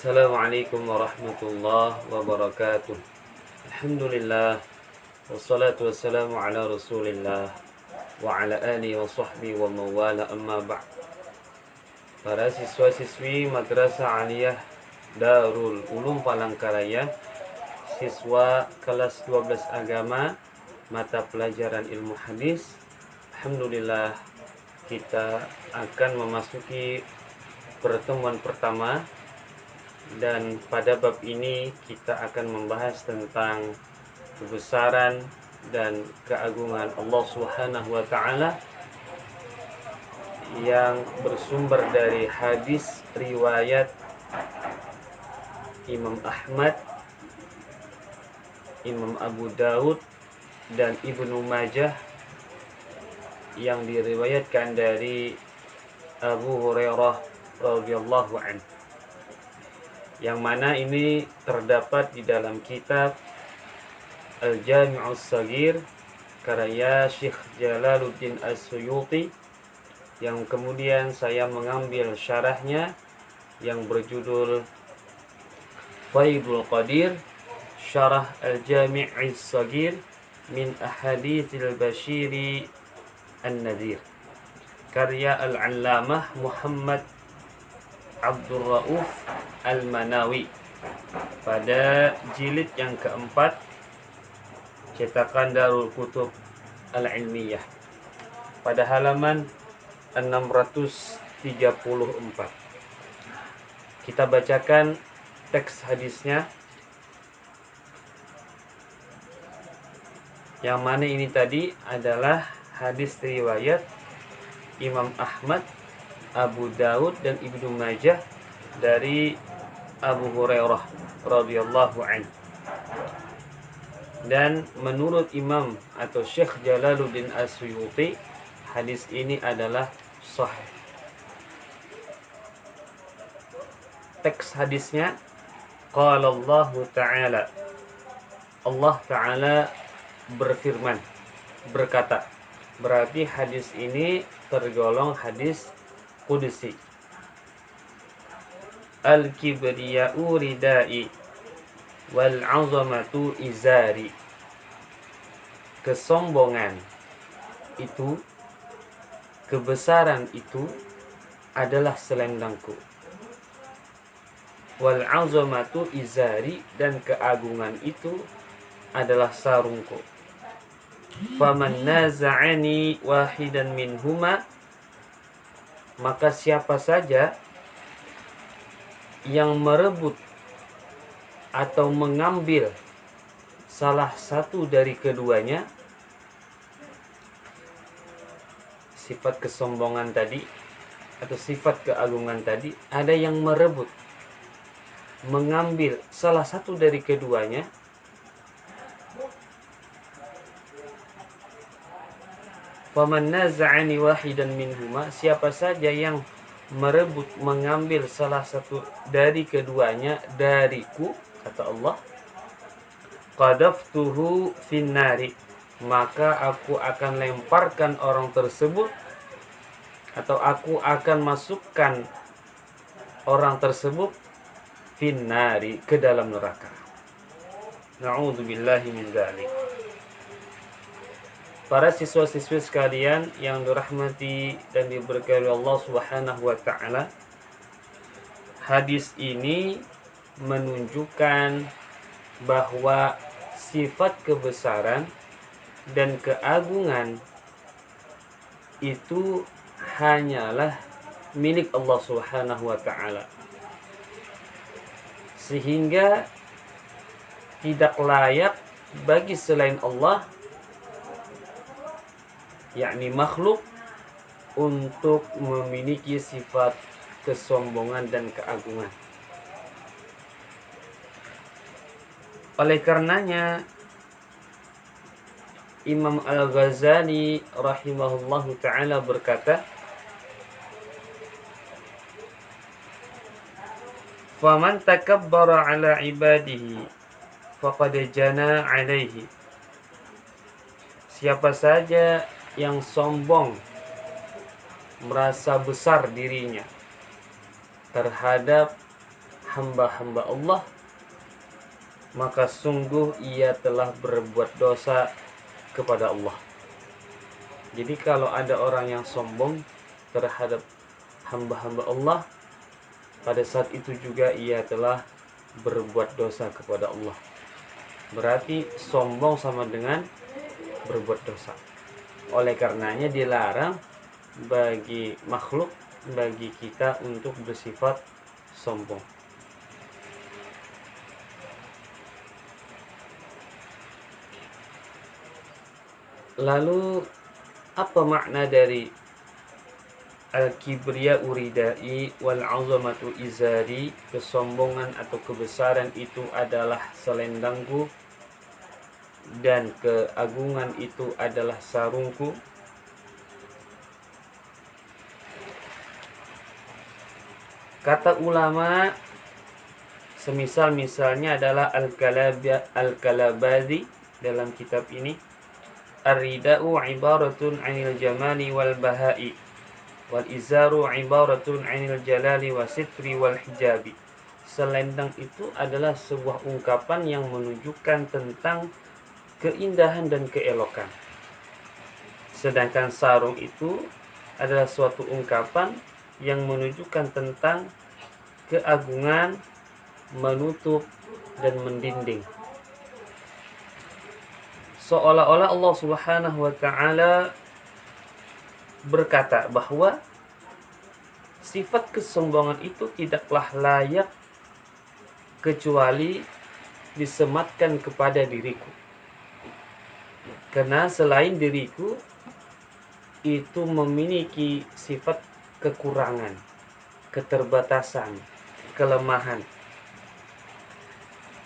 Assalamualaikum warahmatullahi wabarakatuh. Alhamdulillah. Wassalatu wassalamu ala rasulillah wa ala alihi wa sahbihi wa mawala amma ba'd. Para siswa-siswi Madrasah Aliyah Darul Ulum Palangkaraya, siswa kelas 12 agama, mata pelajaran ilmu hadis. Alhamdulillah, kita akan memasuki pertemuan pertama, dan pada bab ini kita akan membahas tentang kebesaran dan keagungan Allah Subhanahu wa taala yang bersumber dari hadis riwayat Imam Ahmad, Imam Abu Daud dan Ibnu Majah, yang diriwayatkan dari Abu Hurairah radhiyallahu anhu, yang mana ini terdapat di dalam kitab Al-Jami'us Shaghir karya Syekh Jalaluddin As-Suyuti, yang kemudian saya mengambil syarahnya yang berjudul Faidul Qadir Syarah Al-Jami'us Shaghir min Ahaditsil Bashiri An-Nadhir karya Al-Allamah Muhammad Abdul Rauf Al-Manawi pada jilid yang keempat cetakan Darul Kutub Al-Ilmiyah pada halaman 634. Kita bacakan teks hadisnya, yang mana ini tadi adalah hadis riwayat Imam Ahmad, Abu Daud dan Ibnu Majah dari Abu Hurairah radhiyallahu anhu. Dan menurut Imam atau Syekh Jalaluddin As-Suyuti, hadis ini adalah sahih. Teks hadisnya, qala Allah Ta'ala, Allah Ta'ala berfirman, berkata. Berarti hadis ini tergolong hadis qudsi. Al-kibriya'u ridai wal 'azamatu izari. Kesombongan itu, kebesaran itu adalah selendangku. Wal 'azamatu izari, dan keagungan itu adalah sarungku. Faman naza'ani wahidan minhuma, maka siapa saja yang merebut atau mengambil salah satu dari keduanya, sifat kesombongan tadi atau sifat keagungan tadi, ada yang merebut, mengambil salah satu dari keduanya, faman naza'ani wahidan minhuma, siapa saja yang merebut mengambil salah satu dari keduanya dariku, kata Allah, qadaftuhu finnari, maka aku akan lemparkan orang tersebut, atau aku akan masukkan orang tersebut finnari, ke dalam neraka. Na'udzubillahi min dzalik. Para siswa-siswi sekalian yang dirahmati dan diberkahi Allah Subhanahu wa taala, hadis ini menunjukkan bahwa sifat kebesaran dan keagungan itu hanyalah milik Allah Subhanahu wa taala, sehingga tidak layak bagi selain Allah, yakni makhluk, untuk memiliki sifat kesombongan dan keagungan. Oleh karenanya Imam Al-Ghazali rahimahullahu ta'ala berkata, faman takabbara ala ibadihi faqad jana alaihi, siapa saja yang sombong, merasa besar dirinya terhadap hamba-hamba Allah, maka sungguh ia telah berbuat dosa kepada Allah. Jadi kalau ada orang yang sombong terhadap hamba-hamba Allah, pada saat itu juga ia telah berbuat dosa kepada Allah. Berarti sombong sama dengan berbuat dosa. Oleh karenanya dilarang bagi makhluk, bagi kita untuk bersifat sombong. Lalu apa makna dari al-kibriya uridai wal azamatu izari? Kesombongan atau kebesaran itu adalah selendangku dan keagungan itu adalah sarungku. Kata ulama, misalnya adalah Al-Kalabadi dalam kitab ini, ar-rida'u ibaratun 'anil jamali wal bahai wal izaru ibaratun 'anil jalali wasitri wal hijabi. Selendang itu adalah sebuah ungkapan yang menunjukkan tentang keindahan dan keelokan. Sedangkan sarung itu adalah suatu ungkapan yang menunjukkan tentang keagungan, menutup dan mendinding. Seolah-olah Allah Subhanahu wa taala berkata bahwa sifat kesombongan itu tidaklah layak kecuali disematkan kepada diriku. Karena selain diriku itu memiliki sifat kekurangan, keterbatasan, kelemahan.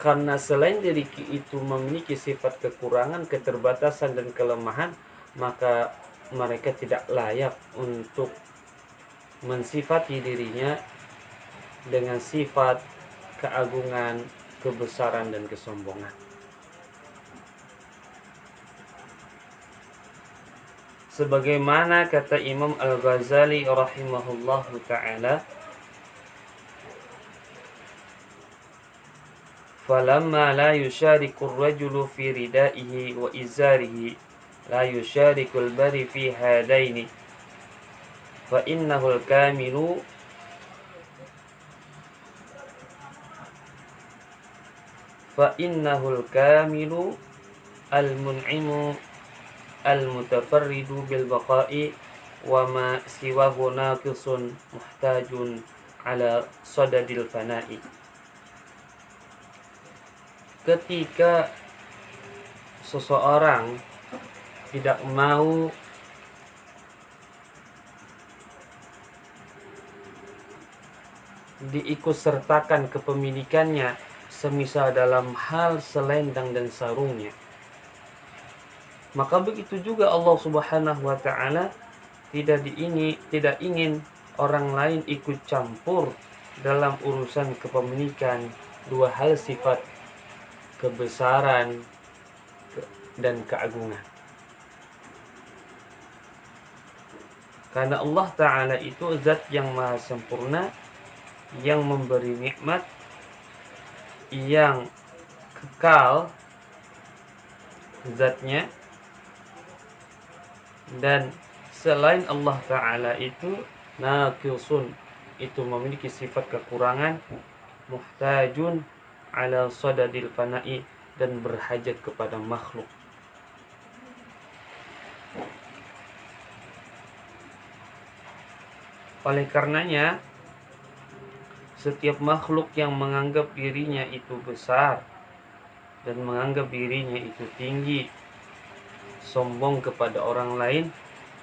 Karena selain diriku itu memiliki sifat kekurangan, keterbatasan dan kelemahan, maka mereka tidak layak untuk mensifati dirinya dengan sifat keagungan, kebesaran dan kesombongan. Sebagaimana kata Imam Al-Ghazali rahimahullahu ta'ala, falamma la yushariku ar-rajulu fi ridaihi wa izarihi la yushariku al-bari fi hadaini fa innahu al-kamilu al-mun'imu al-mutafarridu bil baqa'i wa ma siwahu naqisun muhtajun ala sadadil fana'i. Ketika seseorang tidak mau diikutsertakan kepemilikannya, semisal dalam hal selendang dan sarungnya, maka begitu juga Allah Subhanahu wa taala tidak ingin orang lain ikut campur dalam urusan kepemilikan dua hal sifat kebesaran dan keagungan. Karena Allah Ta'ala itu zat yang maha sempurna, yang memberi nikmat, yang kekal zatnya, dan selain Allah Ta'ala itu naqisun, itu memiliki sifat kekurangan, muhtajun ala sadadil fana'i, dan berhajat kepada makhluk. Oleh karenanya, setiap makhluk yang menganggap dirinya itu besar dan menganggap dirinya itu tinggi, sombong kepada orang lain,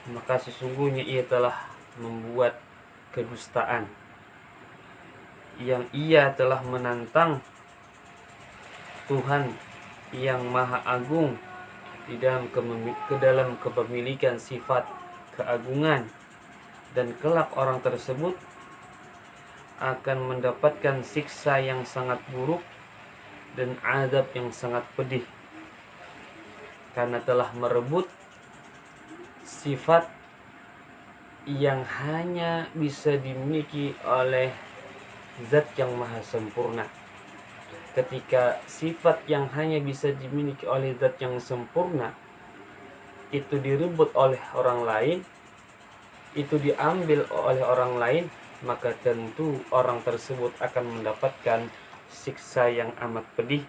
maka sesungguhnya ia telah membuat kedustaan, yang ia telah menantang Tuhan yang maha agung di dalam kepemilikan sifat keagungan, dan kelak orang tersebut akan mendapatkan siksa yang sangat buruk dan azab yang sangat pedih, karena telah merebut sifat yang hanya bisa dimiliki oleh zat yang maha sempurna. Ketika sifat yang hanya bisa dimiliki oleh zat yang sempurna itu direbut oleh orang lain, itu diambil oleh orang lain, maka tentu orang tersebut akan mendapatkan siksa yang amat pedih,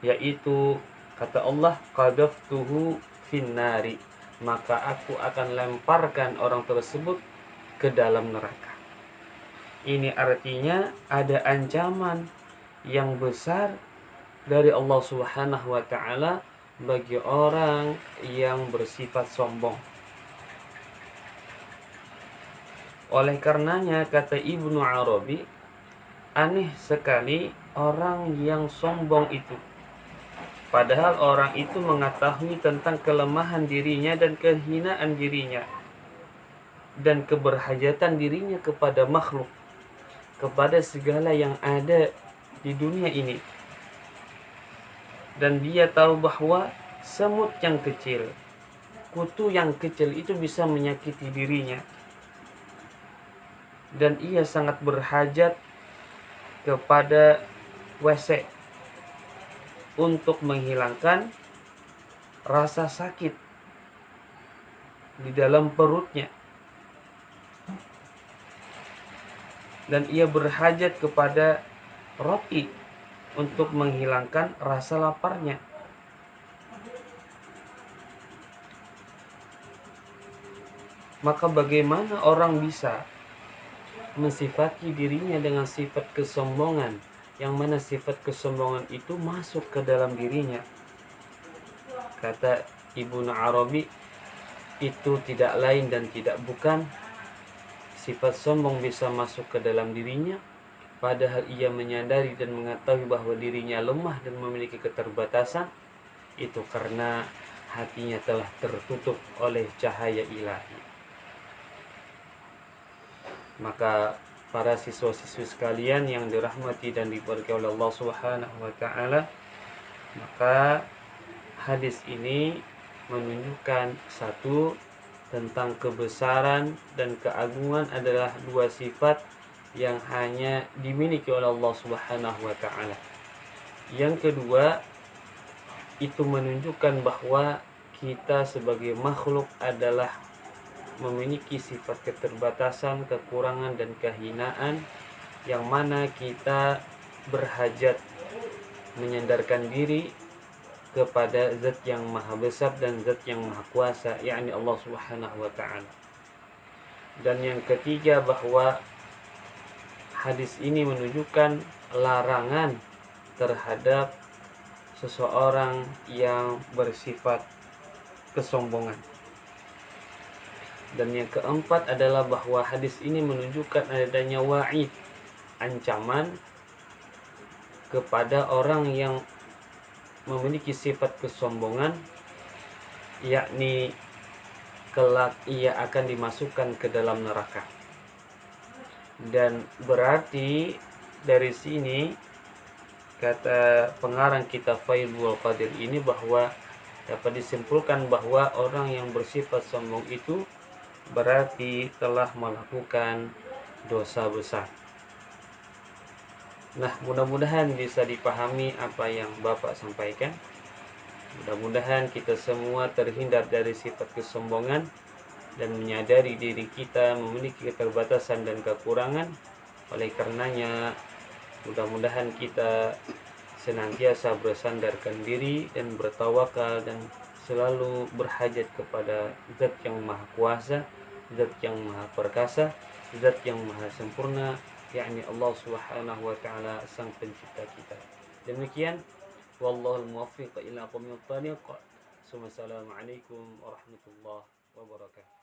yaitu kata Allah, qadaftuhu finnari, maka aku akan lemparkan orang tersebut ke dalam neraka. Ini artinya ada ancaman yang besar dari Allah Subhanahu wa taala bagi orang yang bersifat sombong. Oleh karenanya kata Ibnu Arabi, aneh sekali orang yang sombong itu. Padahal orang itu mengetahui tentang kelemahan dirinya dan kehinaan dirinya dan keberhajatan dirinya kepada makhluk, kepada segala yang ada di dunia ini. Dan dia tahu bahwa semut yang kecil, kutu yang kecil itu bisa menyakiti dirinya. Dan ia sangat berhajat kepada WC untuk menghilangkan rasa sakit di dalam perutnya. Dan ia berhajat kepada roti untuk menghilangkan rasa laparnya. Maka bagaimana orang bisa mensifati dirinya dengan sifat kesombongan, yang mana sifat kesombongan itu masuk ke dalam dirinya? Kata Ibnu Arabi, itu tidak lain dan tidak bukan sifat sombong bisa masuk ke dalam dirinya, padahal ia menyadari dan mengetahui bahwa dirinya lemah dan memiliki keterbatasan, itu karena hatinya telah tertutup oleh cahaya ilahi. Maka para siswa-siswi sekalian yang dirahmati dan diberkahi oleh Allah Subhanahu wa taala, maka hadis ini menunjukkan satu, tentang kebesaran dan keagungan adalah dua sifat yang hanya dimiliki oleh Allah Subhanahu wa taala. Yang kedua, itu menunjukkan bahwa kita sebagai makhluk adalah memiliki sifat keterbatasan, kekurangan dan kehinaan, yang mana kita berhajat menyandarkan diri kepada zat yang maha besar dan zat yang maha kuasa, yakni Allah Subhanahu wa taala. Dan yang ketiga, bahwa hadis ini menunjukkan larangan terhadap seseorang yang bersifat kesombongan. Dan yang keempat adalah bahwa hadis ini menunjukkan adanya wa'id, ancaman kepada orang yang memiliki sifat kesombongan, yakni kelak ia akan dimasukkan ke dalam neraka. Dan berarti dari sini kata pengarang kitab Faidul Qadir ini bahwa dapat disimpulkan bahwa orang yang bersifat sombong itu berarti telah melakukan dosa besar. Nah, mudah-mudahan bisa dipahami apa yang Bapak sampaikan. Mudah-mudahan kita semua terhindar dari sifat kesombongan dan menyadari diri kita memiliki keterbatasan dan kekurangan. Oleh karenanya, mudah-mudahan kita senantiasa bersandarkan diri dan bertawakal dan selalu berhajat kepada Zat yang Maha Kuasa, Zat yang Maha Perkasa, Zat yang Maha Sempurna, yakni Allah Subhanahu wa taala, sang pencipta kita. Demikian, wallahul muwaffiq ila aqwamit thariq. Wassalamualaikum warahmatullahi wabarakatuh.